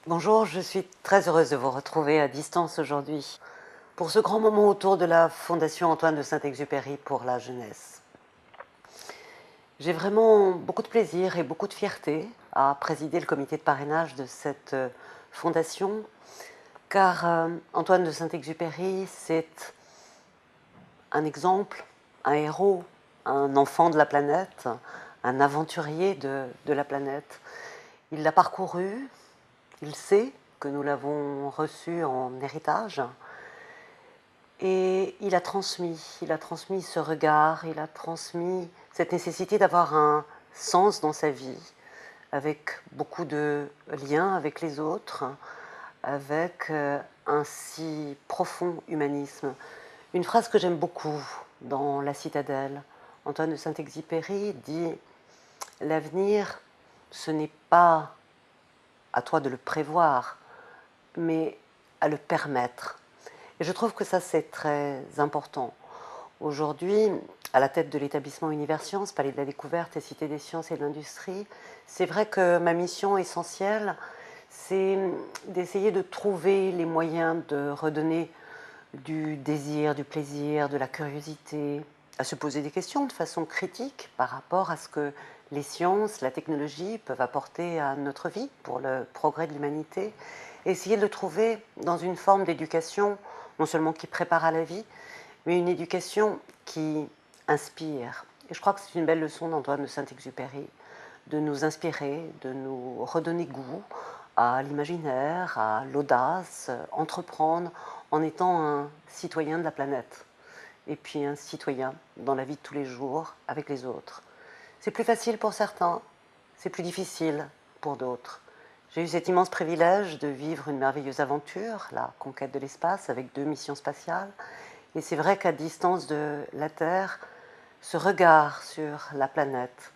Bonjour, je suis très heureuse de vous retrouver à distance aujourd'hui pour ce grand moment autour de la Fondation Antoine de Saint-Exupéry pour la jeunesse. J'ai vraiment beaucoup de plaisir et beaucoup de fierté à présider le comité de parrainage de cette fondation, car Antoine de Saint-Exupéry, c'est un exemple, un héros, un enfant de la planète, un aventurier de la planète. Il l'a parcouru, il sait que nous l'avons reçu en héritage et il a transmis ce regard, il a transmis cette nécessité d'avoir un sens dans sa vie, avec beaucoup de liens avec les autres, avec un si profond humanisme. Une phrase que j'aime beaucoup dans La Citadelle, Antoine de Saint-Exupéry dit « L'avenir, ce n'est pas à toi de le prévoir, mais à le permettre ». Et je trouve que ça, c'est très important. Aujourd'hui, à la tête de l'établissement Universcience, Palais de la Découverte et Cité des Sciences et de l'Industrie, c'est vrai que ma mission essentielle, c'est d'essayer de trouver les moyens de redonner du désir, du plaisir, de la curiosité, à se poser des questions de façon critique par rapport à ce que les sciences, la technologie peuvent apporter à notre vie pour le progrès de l'humanité, et essayer de le trouver dans une forme d'éducation, non seulement qui prépare à la vie, mais une éducation qui inspire. Et je crois que c'est une belle leçon d'Antoine de Saint-Exupéry, de nous inspirer, de nous redonner goût à l'imaginaire, à l'audace, entreprendre en étant un citoyen de la planète et puis un citoyen dans la vie de tous les jours avec les autres. C'est plus facile pour certains, c'est plus difficile pour d'autres. J'ai eu cet immense privilège de vivre une merveilleuse aventure, la conquête de l'espace, avec 2 missions spatiales. Et c'est vrai qu'à distance de la Terre, ce regard sur la planète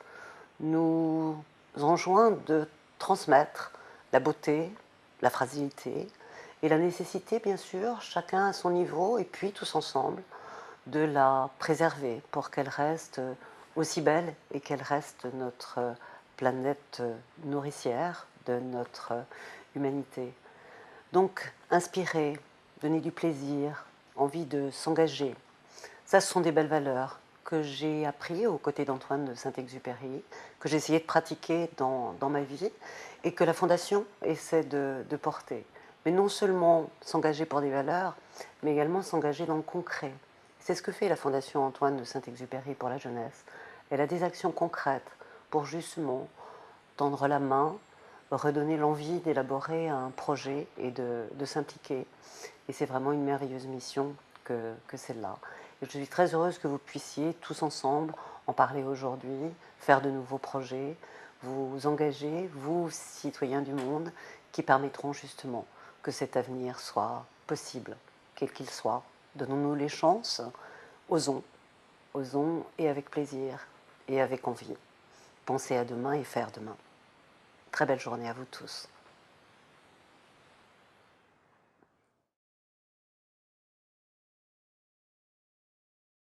nous enjoint de transmettre la beauté, la fragilité et la nécessité, bien sûr, chacun à son niveau, et puis tous ensemble, de la préserver pour qu'elle reste aussi belle et qu'elle reste notre planète nourricière de notre humanité. Donc, inspirer, donner du plaisir, envie de s'engager, ça, ce sont des belles valeurs que j'ai appris aux côtés d'Antoine de Saint-Exupéry, que j'ai essayé de pratiquer dans ma vie et que la Fondation essaie de porter. Mais non seulement s'engager pour des valeurs, mais également s'engager dans le concret. C'est ce que fait la Fondation Antoine de Saint-Exupéry pour la jeunesse. Elle a des actions concrètes pour justement tendre la main, redonner l'envie d'élaborer un projet et de s'impliquer. Et c'est vraiment une merveilleuse mission que celle-là. Et je suis très heureuse que vous puissiez tous ensemble en parler aujourd'hui, faire de nouveaux projets, vous engager, vous, citoyens du monde, qui permettront justement que cet avenir soit possible, quel qu'il soit. Donnons-nous les chances, osons, osons et avec plaisir et avec envie. Pensez à demain et faire demain. Très belle journée à vous tous.